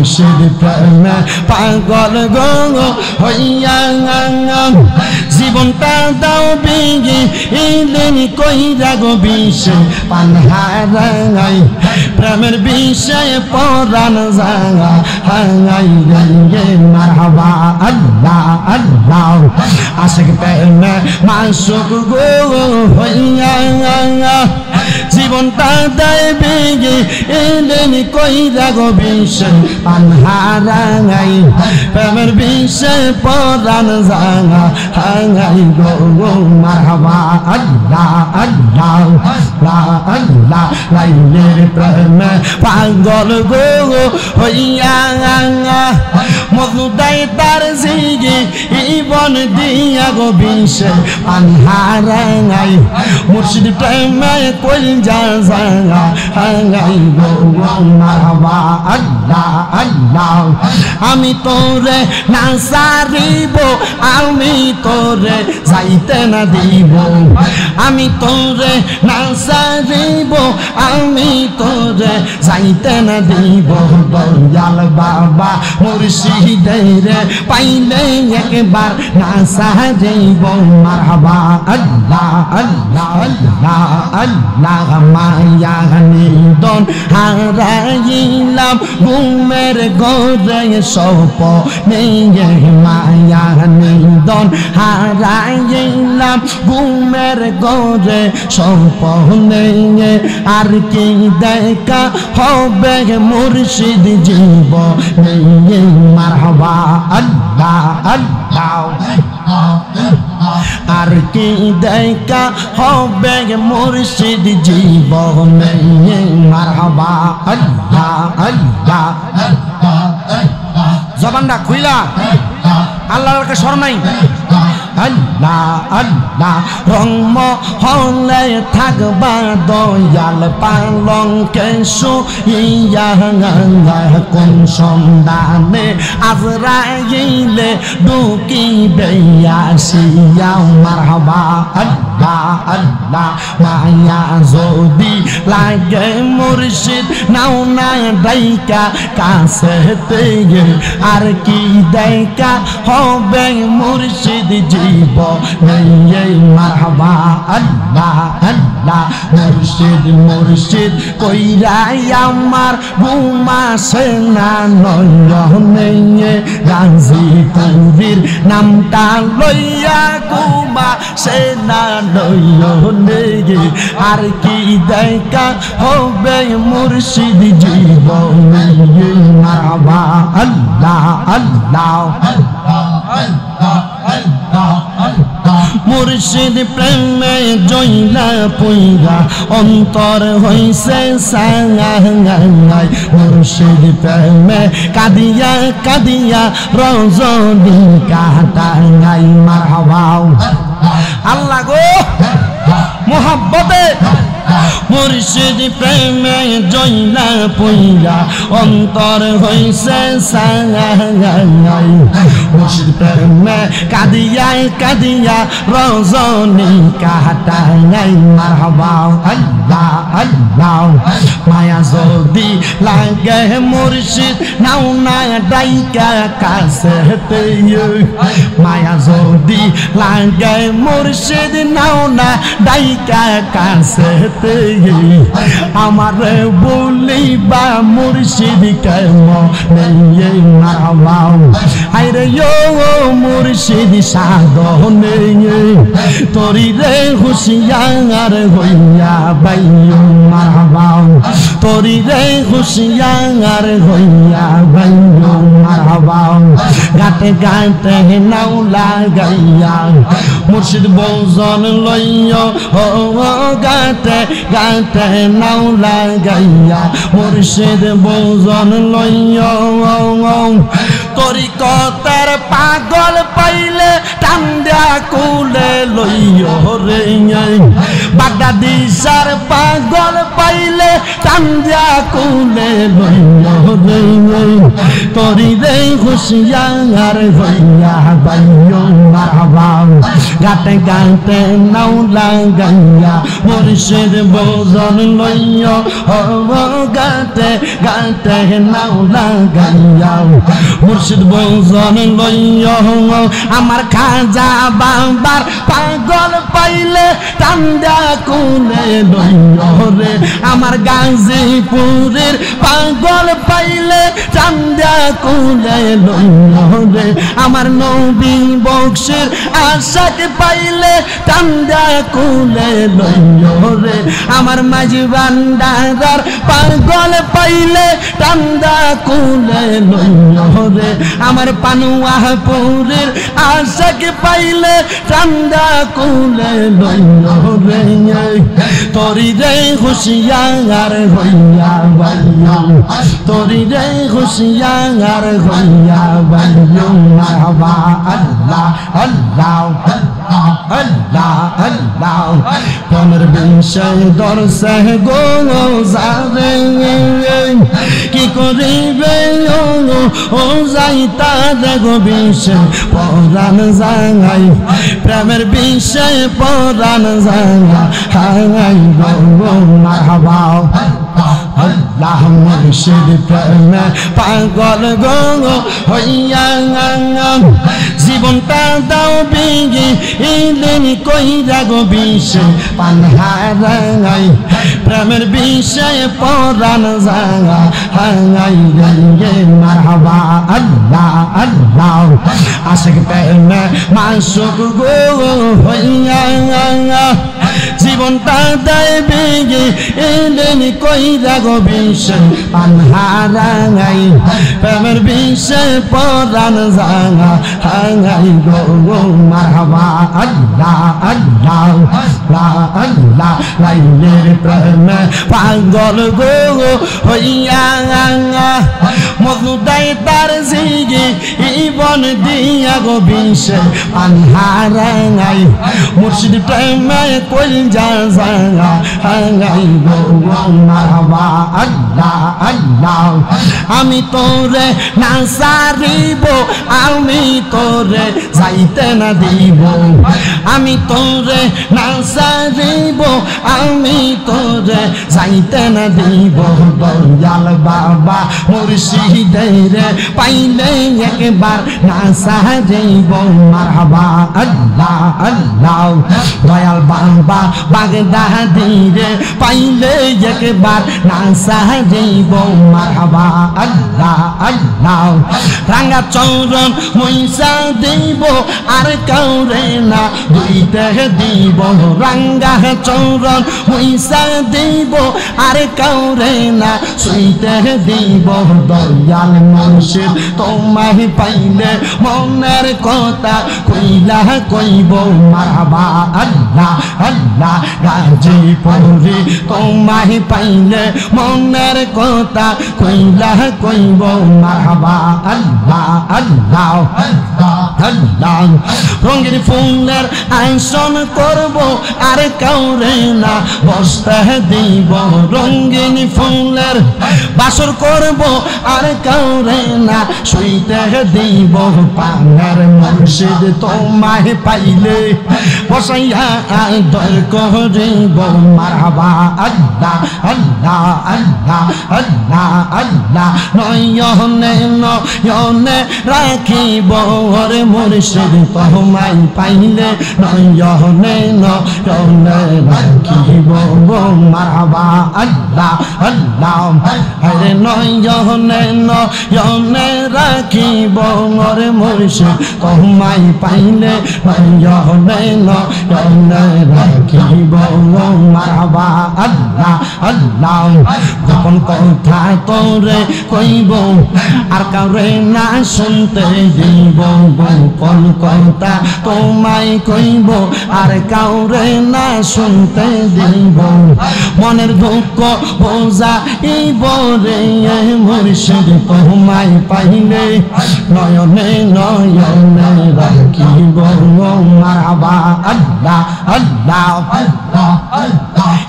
মুর্শিদ প্রেমে পাগল গো হইয়া জীবনটা দাও বিগি ইলেন কইরা গো বিষে পানহারাই প্রেমের বিষয়ে পরাণ জাগা হাঙ্গাই গে মারহাবা আল্লাহ আল্লাহ আশিক প্রেমে মাসুক গো হইয়া জীবনটা দেয় বেগে এলেন কইরা গো বিষে পানহারাই প্রেমের বিষয়ে পরাণ জাগা হাঙ্গাই গো মারহাবা আল্লাহ আল্লাহ লা আল্লাহ লাইলের প্রেমে পাগল গো হইয়া মজুদাই তার জিগে ইবন দিয়া গো বিষে পানহারাই মুর্শিদ প্রেমে কইল যা জাগা হাঙ্গাই গো মারহাবা আল্লাহ আল্লাহ আমি তোরে না সারিব আমি তোরে যাইতে না দিব আমি তোরে না সারিব আমি তোরে যাইতে না দিব দয়াল বাবা মুর্শিদের পাইলে একবার না সারিব মারহাবা আল্লাহ আল্লাহ আল্লাহ আল্লাহ মায়া নিদন হারাইলাম ঘুমের ঘরে স্বপ্নে মায়া নিদন হারাইলাম ঘুমের ঘরে স্বপ্নে আর কি দেখা হবে মুর্শিদ জীবনে মারহাবা আল্লাহ আল্লাহ আর কি দেখা হবে মুর্শিদ জীবনে মারহাবা আল্লাহ আল্লাহ জবানটা খুইলা আল্লাহর কাছে শরম নাই আল্লাহ আল্লাহ রংম হলে থাকবা দয়াল পালঙ্কে শুইয়া কোন সন্ধানে আজরাইলে ঢুকিবে আসিয়া মারহাবা আল্লাহ আল্লাহ মায়া যদি লাগে মুর্শিদ নাও না ডাইকা কাছে আর কি দেখা হবে মুর্শিদ জীবনে মারহাবা আল্লাহ আল্লাহ মুর্শিদ মুর্শিদ কইরাই আমার ঘুমাসে না নয়নে গাজী কবির নামটা লইয়া ঘুমাসে না নয়নে আর কি দেখা হবে মুর্শিদ জীবনে মারহাবা আল্লাহ আল্লাহ মুর্শিদ প্রেমে জইলা পইরা অন্তর হইছে সাঙ্গাই মুর্শিদ প্রেমে কাদিয়া কাদিয়া রজনী কাটাই মারহাবা আল্লাহ গো মোহাব্বতে মুর্শিদ প্রেমে জইলা পইরা অন্তর হইছে সাঙ্গাই মুর্শিদ প্রেমে কাদিয়া কাদিয়া রজনী কাটাই মারহাবা আল্লাহ আল্লাহ মায়া যদি লাগে মুর্শিদ নাও না ডাইকা কাছে মায়া যদি লাগে মুর্শিদ নাও না ডাইকা কাছে আমার বলিবা মুর্শিদ কেমনে মারহাবা আইরে মুর্শিদ সাধনে তোরি রে হুশিয়ার হইয়া বাইও মারহাবা তোরি রে হুশিয়ার হইয়া বাইও মারহাবা গাতে গাতে নাও লাগাইয়া মুর্শিদ বৌজন লইয়া ও গাতে গাতে নাও লাগাইয়া মুর্শিদ বৌজন লইয়া তরিকতের পাগল পাইলে টান দিয়া কুলে লইয়া রে বাগদাদিসার পাগল পাইলে টান্দিয়া কুলে লইয়া রে তরি রে হুশিয়ার হইয়া বাইও মারহাবা গাতে গাতে নাও লাগাইয়া মুর্শিদ ভজন লইয়া গাতে গাতে নাও লাগাইয়া মুর্শিদ ভজন লইয়া আমার খাজা বাবার পাগল পাইলে টান্ডা কুলে লইয়া রে আমার গাজীপুরের পাগল পাইলে টান্ডা কুলে লইয়া রে আমার নবী বংশের আশাক পাইলে টান্ডা কুলে লইয়া রে আমার মাঝি ভান্ডারার পাগল পাইলে টান্ডা কুলে লইয়া রে আমার পানুয়াপুরের আশাক পাইলে টান্ডা কুলে লইয়া রে তরি রে হুশিয়ার হইয়া বাইয়া তরি রে হুশিয়ার হইয়া বাইয়া মারহাবা আল্লাহ আল্লাহ আল্লাহ আল্লাহ পনের বিশে দরসে গো যাবে কি করিবে ও যাইতা দেখো বিশে পরাণ জাঙাই প্রেমের বিশে পরাণ জাঙা হাই গো মারহাবা আল্লাহ মুর্শিদ প্রেমে পাগল গো হইয়া জীবনটা দাও বিগি ইলেন কইরা গো বিশে পানহারাই প্রেমের বিষয়ে পরাণ জাঙা হাই রে মারহাবা আল্লাহ আল্লাহ আশিক প্রেমে মাসুক গো হইয়া জীবনটা দেয় বিগি ইলেন কইরা গো বিশে পানহারাই প্রেমের বিষয়ে পরাণ জাঙা হাই গো মারহাবা আল্লাহ আল্লাহ লা আল্লাহ লাইলের প্রেমে পাগল গো হইয়া মজনুদাই তার জিগি ইবন দিয়া গো বিশে পানহারাই মুর্শিদ প্রেমে কইল যা জাঙা হাই গো মারহাবা আল্লাহ আল্লাহ আমি তোরে না সারিব আমি তোরে যাইতে না দিব আমি তোরে না সারিব আমি তোরে যাইতে না দিব দয়াল বাবা মুর্শিদের পাইলে একবার না সারিব মারহাবা আল্লাহ আল্লাহ দয়াল বাবা বাগদাদির পাইলে একবার না সারিব মারহাবা আল্লাহ আল্লাহ রাঙ্গা চৌরন মইসা দিব আর কাউরে না দুইতে দিব রাঙ্গা চৌরন মইসা দিব আর কাউরে না সুইতে দিব দয়াল মুর্শিদ তোমায় পাইলে মনের কথা কইলা কইব মারহাবা আল্লাহ আল্লাহ গাজীপুরে তোমায় পাইলে মনের কথা কইলা কইব মারহাবা আল্লাহ আল্লাহ আল্লাহ রঙের ফুলের আয়োজন করব আর কাউরে না বসতে দিব রঙিন ফুলের বাসর করব আর কাউরে না শুইতে দিব পানের মুর্শিদ তোমায় পাইলে বসাইয়া আদর করিব মারহাবা আল্লাহ আল্লাহ আল্লাহ আল্লাহ আল্লাহ নয়নে নয়নে রাখিব ওরে মুর্শিদ তোমায় পাইলে নয়নে নয়নে রাখিব মারহাবা আল্লাহ আল্লাহ আরে নয়নে নয়নে রাখিব ওরে মুর্শিদ তোমায় পাইলে নয়নে নয়নে রাখিব মারহাবা আল্লাহ আল্লাহ গোপন কথা তোরে কইব আর কাউরে না শুনতে দিব গোপন কথা তোমায় কইব আর কাউরে না শুনতে দিব মনের দুঃখ বোঝা ইব রে মুর্শিদ তোমায় পাইলে নয়নে নয়নে রাখিব মারহাবা আল্লাহ আল্লাহ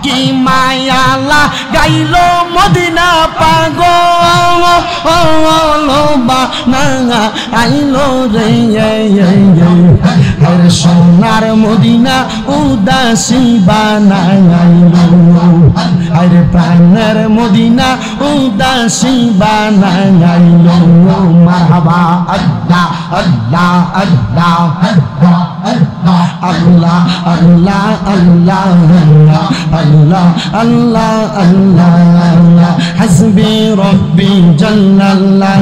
কি মায়ালা গাইল মদিনা পাগল বানা আইলো রে আরে সোনার মদিনা উদাসী বানাইলো আরে প্রাণের মদিনা উদাসী বানাইলো মারহাবা আল্লাহ আল্লাহ আল্লাহ আল্লাহ আল্লাহ আল্লাহ আল্লাহ আল্লাহ আল্লাহ হাসবি রব্বি জাল্লাল্লাহ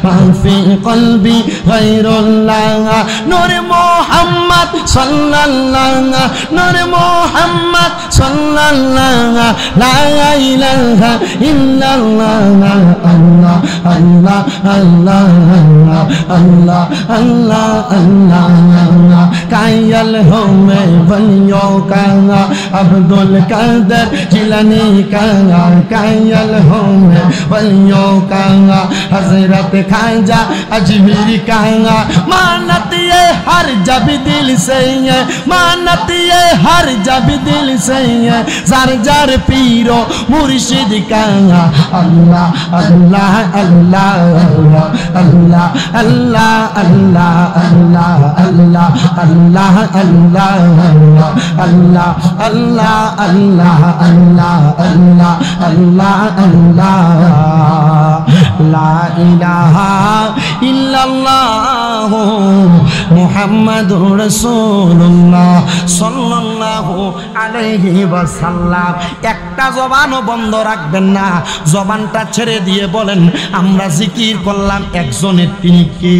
মা ফি কলবি গায়রুল্লাহ নূর মুহাম্মদ সাল্লাল্লাহ নূর মুহাম্মদ সাল্লাল্লাহ লা ইলাহা ইল্লাল্লাহ আল্লাহ আল্লাহ আল্লাহ আল্লাহ আল্লাহ আল্লাহ कायल हो मैं वलियों का अब्दुल कादर जिलानी का कायल हो मैं वलियों का हजरत खाजा अजमेरी का मानत ये हर जब दिल से है मानत ये हर जब दिल से है जार जार पीरो मुर्शिद का अल्लाह अल्लाह अल्लाह अल्लाह अल्लाह अल्लाह अल्लाह अल्लाह अल्लाह अल्लाह अल्लाह अल्लाह अल्लाह अल्लाह अल्लाह अल्लाह अल्लाह ला इलाहा इल्लल्लाह मुहम्मदुर रसूलुल्लाह सल्लल्लाहु अलैहि ওয়াসাল্লাম। একটা জবানও বন্ধ রাখবেন না, জবানটা ছেড়ে দিয়ে বলেন আমরা জিকির করলাম একজনের, তিনি কে?